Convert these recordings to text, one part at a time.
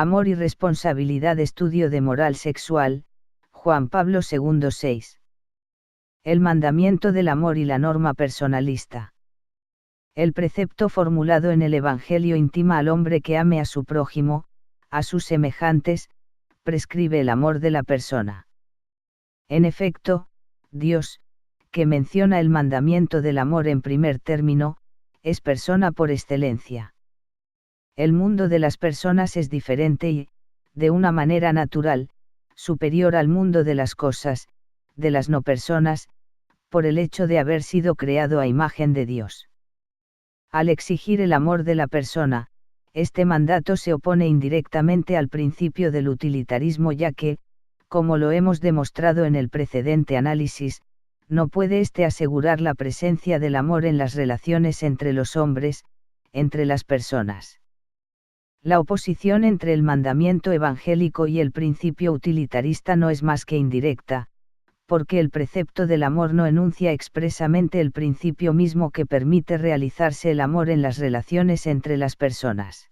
Amor y responsabilidad. Estudio de moral sexual, Juan Pablo II 6. El mandamiento del amor y la norma personalista. El precepto formulado en el Evangelio intima al hombre que ame a su prójimo, a sus semejantes, prescribe el amor de la persona. En efecto, Dios, que menciona el mandamiento del amor en primer término, es persona por excelencia. El mundo de las personas es diferente y, de una manera natural, superior al mundo de las cosas, de las no personas, por el hecho de haber sido creado a imagen de Dios. Al exigir el amor de la persona, este mandato se opone indirectamente al principio del utilitarismo, ya que, como lo hemos demostrado en el precedente análisis, no puede asegurar la presencia del amor en las relaciones entre los hombres, entre las personas. La oposición entre el mandamiento evangélico y el principio utilitarista no es más que indirecta, porque el precepto del amor no enuncia expresamente el principio mismo que permite realizarse el amor en las relaciones entre las personas.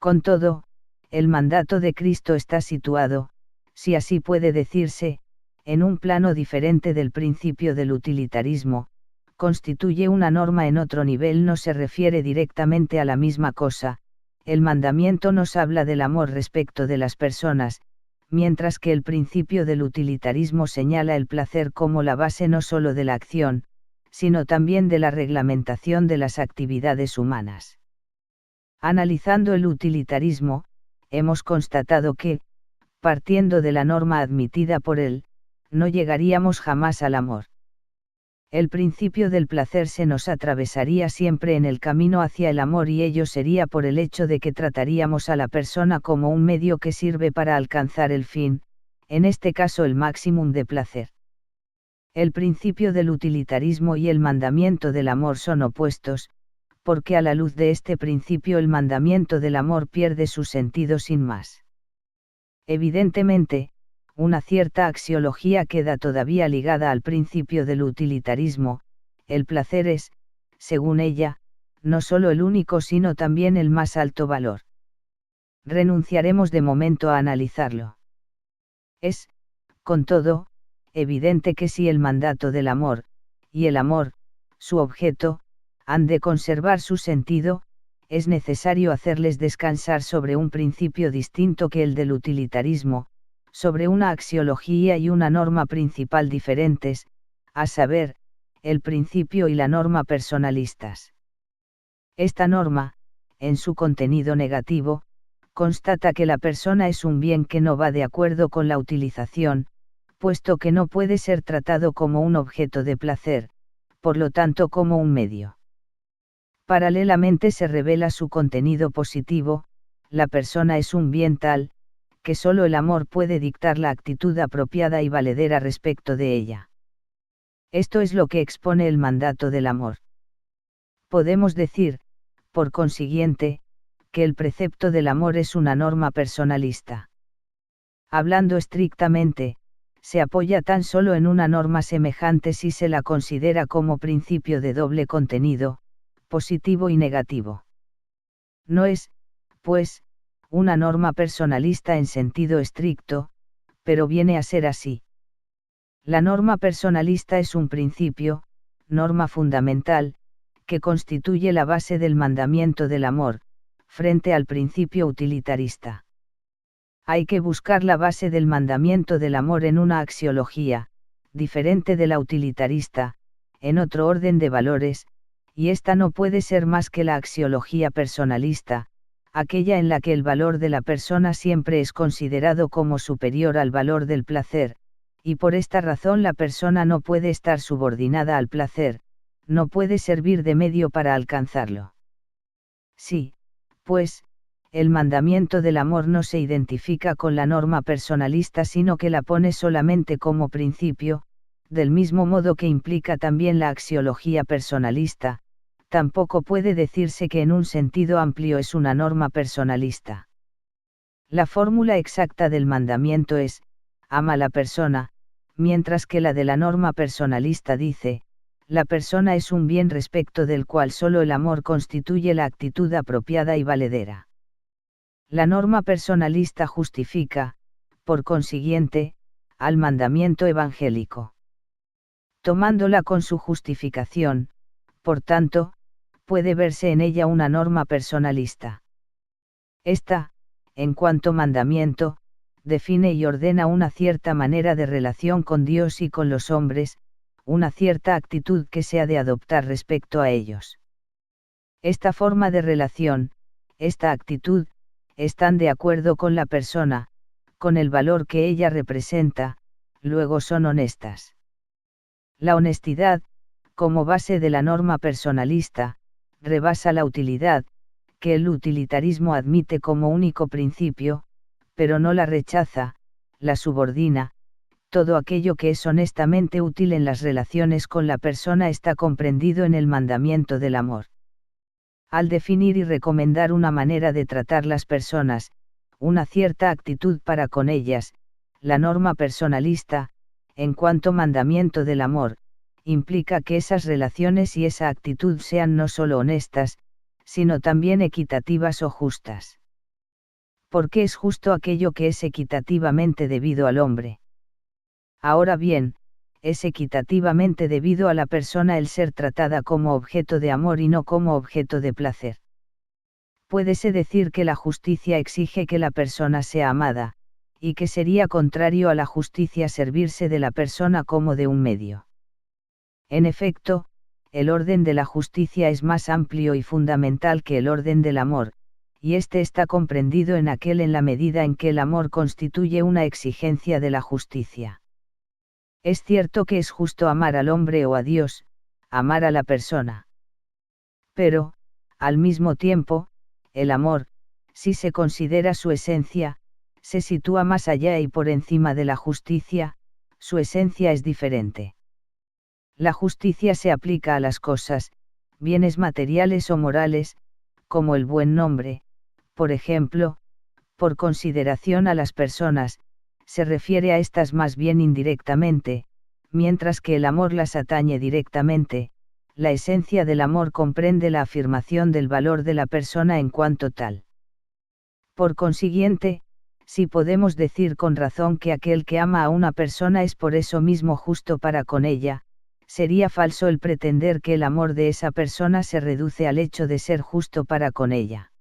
Con todo, el mandato de Cristo está situado, si así puede decirse, en un plano diferente del principio del utilitarismo, constituye una norma en otro nivel, no se refiere directamente a la misma cosa. El mandamiento nos habla del amor respecto de las personas, mientras que el principio del utilitarismo señala el placer como la base no solo de la acción, sino también de la reglamentación de las actividades humanas. Analizando el utilitarismo, hemos constatado que, partiendo de la norma admitida por él, no llegaríamos jamás al amor. El principio del placer se nos atravesaría siempre en el camino hacia el amor, y ello sería por el hecho de que trataríamos a la persona como un medio que sirve para alcanzar el fin, en este caso el máximum de placer. El principio del utilitarismo y el mandamiento del amor son opuestos, porque a la luz de este principio el mandamiento del amor pierde su sentido sin más. Evidentemente, una cierta axiología queda todavía ligada al principio del utilitarismo: el placer es, según ella, no solo el único sino también el más alto valor. Renunciaremos de momento a analizarlo. Es, con todo, evidente que si el mandato del amor, y el amor, su objeto, han de conservar su sentido, es necesario hacerles descansar sobre un principio distinto que el del utilitarismo, sobre una axiología y una norma principal diferentes, a saber, el principio y la norma personalistas. Esta norma, en su contenido negativo, constata que la persona es un bien que no va de acuerdo con la utilización, puesto que no puede ser tratado como un objeto de placer, por lo tanto como un medio. Paralelamente se revela su contenido positivo: la persona es un bien tal, que solo el amor puede dictar la actitud apropiada y valedera respecto de ella. Esto es lo que expone el mandato del amor. Podemos decir, por consiguiente, que el precepto del amor es una norma personalista. Hablando estrictamente, se apoya tan solo en una norma semejante si se la considera como principio de doble contenido, positivo y negativo. No es, pues, una norma personalista en sentido estricto, pero viene a ser así. La norma personalista es un principio, norma fundamental, que constituye la base del mandamiento del amor, frente al principio utilitarista. Hay que buscar la base del mandamiento del amor en una axiología, diferente de la utilitarista, en otro orden de valores, y esta no puede ser más que la axiología personalista, aquella en la que el valor de la persona siempre es considerado como superior al valor del placer, y por esta razón la persona no puede estar subordinada al placer, no puede servir de medio para alcanzarlo. Sí, pues, el mandamiento del amor no se identifica con la norma personalista sino que la pone solamente como principio, del mismo modo que implica también la axiología personalista. Tampoco puede decirse que en un sentido amplio es una norma personalista. La fórmula exacta del mandamiento es: ama a la persona, mientras que la de la norma personalista dice: la persona es un bien respecto del cual solo el amor constituye la actitud apropiada y valedera. La norma personalista justifica, por consiguiente, al mandamiento evangélico. Tomándola con su justificación, por tanto, puede verse en ella una norma personalista. Esta, en cuanto mandamiento, define y ordena una cierta manera de relación con Dios y con los hombres, una cierta actitud que se ha de adoptar respecto a ellos. Esta forma de relación, esta actitud, están de acuerdo con la persona, con el valor que ella representa, luego son honestas. La honestidad, como base de la norma personalista, rebasa la utilidad, que el utilitarismo admite como único principio, pero no la rechaza, la subordina. Todo aquello que es honestamente útil en las relaciones con la persona está comprendido en el mandamiento del amor. Al definir y recomendar una manera de tratar las personas, una cierta actitud para con ellas, la norma personalista, en cuanto mandamiento del amor, implica que esas relaciones y esa actitud sean no solo honestas, sino también equitativas o justas. Porque es justo aquello que es equitativamente debido al hombre. Ahora bien, es equitativamente debido a la persona el ser tratada como objeto de amor y no como objeto de placer. Puédese decir que la justicia exige que la persona sea amada, y que sería contrario a la justicia servirse de la persona como de un medio. En efecto, el orden de la justicia es más amplio y fundamental que el orden del amor, y este está comprendido en aquel en la medida en que el amor constituye una exigencia de la justicia. Es cierto que es justo amar al hombre o a Dios, amar a la persona. Pero, al mismo tiempo, el amor, si se considera su esencia, se sitúa más allá y por encima de la justicia, su esencia es diferente. La justicia se aplica a las cosas, bienes materiales o morales, como el buen nombre, por ejemplo, por consideración a las personas, se refiere a estas más bien indirectamente, mientras que el amor las atañe directamente. La esencia del amor comprende la afirmación del valor de la persona en cuanto tal. Por consiguiente, si podemos decir con razón que aquel que ama a una persona es por eso mismo justo para con ella, sería falso el pretender que el amor de esa persona se reduce al hecho de ser justo para con ella.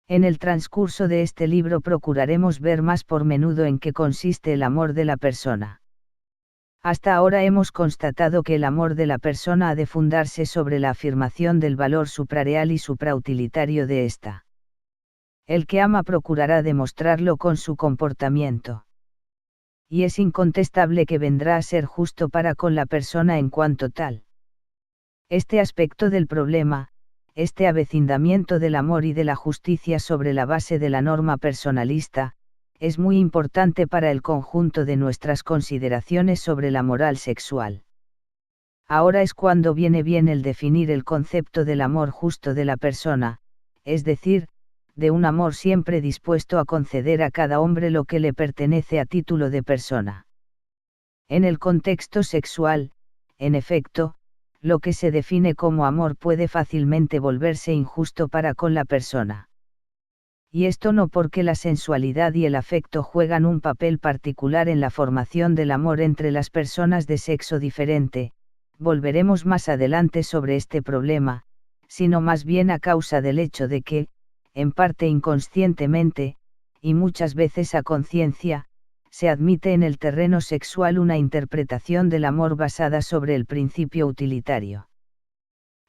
En el transcurso de este libro procuraremos ver más por menudo en qué consiste el amor de la persona. Hasta ahora hemos constatado que el amor de la persona ha de fundarse sobre la afirmación del valor suprarreal y suprautilitario de ésta. El que ama procurará demostrarlo con su comportamiento. Y es incontestable que vendrá a ser justo para con la persona en cuanto tal. Este aspecto del problema, este avecindamiento del amor y de la justicia sobre la base de la norma personalista, es muy importante para el conjunto de nuestras consideraciones sobre la moral sexual. Ahora es cuando viene bien el definir el concepto del amor justo de la persona, es decir, de un amor siempre dispuesto a conceder a cada hombre lo que le pertenece a título de persona. En el contexto sexual, en efecto, lo que se define como amor puede fácilmente volverse injusto para con la persona. Y esto no porque la sensualidad y el afecto juegan un papel particular en la formación del amor entre las personas de sexo diferente, volveremos más adelante sobre este problema, sino más bien a causa del hecho de que, en parte inconscientemente, y muchas veces a conciencia, se admite en el terreno sexual una interpretación del amor basada sobre el principio utilitario.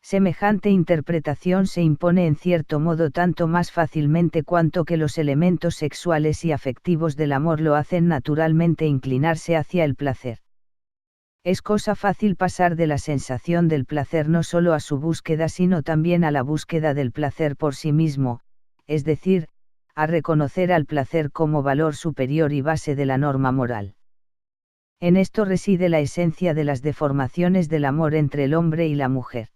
Semejante interpretación se impone en cierto modo tanto más fácilmente cuanto que los elementos sexuales y afectivos del amor lo hacen naturalmente inclinarse hacia el placer. Es cosa fácil pasar de la sensación del placer no solo a su búsqueda sino también a la búsqueda del placer por sí mismo, es decir, a reconocer al placer como valor superior y base de la norma moral. En esto reside la esencia de las deformaciones del amor entre el hombre y la mujer.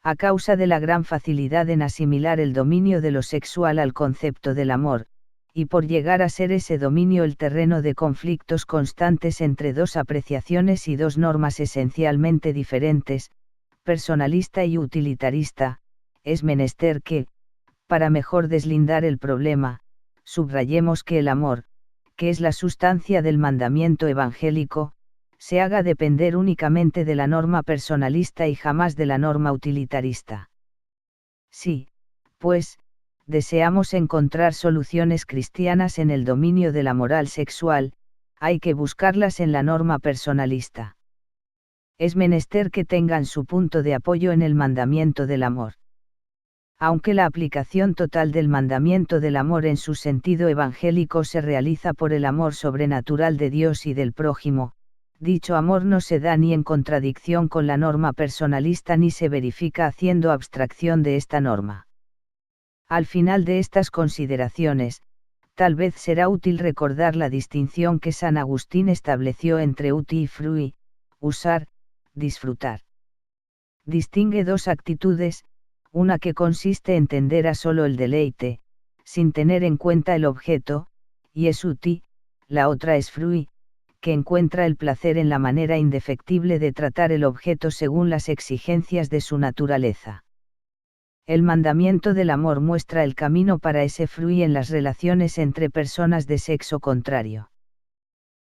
A causa de la gran facilidad en asimilar el dominio de lo sexual al concepto del amor, y por llegar a ser ese dominio el terreno de conflictos constantes entre dos apreciaciones y dos normas esencialmente diferentes, personalista y utilitarista, es menester que, para mejor deslindar el problema, subrayemos que el amor, que es la sustancia del mandamiento evangélico, se haga depender únicamente de la norma personalista y jamás de la norma utilitarista. Sí, pues, deseamos encontrar soluciones cristianas en el dominio de la moral sexual, hay que buscarlas en la norma personalista. Es menester que tengan su punto de apoyo en el mandamiento del amor. Aunque la aplicación total del mandamiento del amor en su sentido evangélico se realiza por el amor sobrenatural de Dios y del prójimo, dicho amor no se da ni en contradicción con la norma personalista ni se verifica haciendo abstracción de esta norma. Al final de estas consideraciones, tal vez será útil recordar la distinción que San Agustín estableció entre uti y frui, usar, disfrutar. Distingue dos actitudes, una que consiste en tender a solo el deleite, sin tener en cuenta el objeto, y es uti, la otra es frui, que encuentra el placer en la manera indefectible de tratar el objeto según las exigencias de su naturaleza. El mandamiento del amor muestra el camino para ese frui en las relaciones entre personas de sexo contrario.